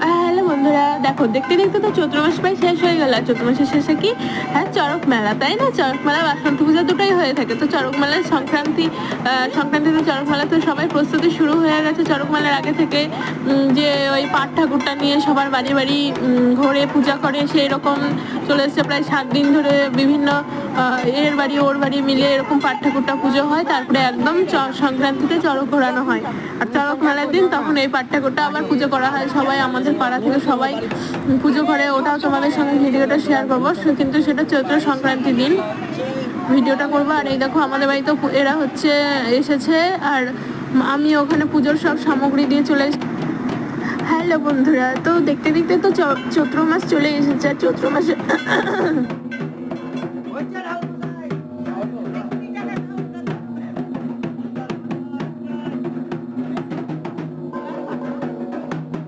Hello বন্ধুরা, দেখো দেখতে দেখতে তো চৈত্র মাস প্রায় শেষ হয়ে গেল। চৈত্র মাসের শেষে কি চড়ক মেলা, তাই না? চড়ক মেলা বাসন্তী পূজা দুটোই হয়ে থাকে। তো চড়ক মেলার সংক্রান্তিতে চড়ক মেলা তো সবাই প্রস্তুতি শুরু হয়ে গেছে চড়ক মেলার আগে থেকে। যে ওই পাট ঠাকুরটা নিয়ে সবার বাড়ি বাড়ি ঘোরে পূজা করে, সেই রকম চলে এসছে। প্রায় 7 দিন ধরে বিভিন্ন এর বাড়ি ওর বাড়ি মিলে এরকম পাট ঠাকুরটা পুজো হয়। তারপরে একদম সংক্রান্তিতে চড়ক ঘোরানো হয়। আর চড়ক মেলার দিন তখন এই পাট ঠাকুরটা আবার পুজো করা হয়। সবাই আমাদের পাড়া থেকে সবাই পুজো করে, ওটাও তোমাদের সঙ্গে ভিডিওটা শেয়ার করবো। কিন্তু সেটা চৈত্র সংক্রান্তির দিন ভিডিওটা করবো। আর এই দেখো আমাদের বাড়িতে এরা এসেছে, আর আমি ওখানে পুজোর সব সামগ্রী দিয়ে চলে এসেছি। হ্যালো বন্ধুরা, তো দেখতে দেখতে তো চৈত্র মাস চলে এসেছে। আর চৈত্র মাসে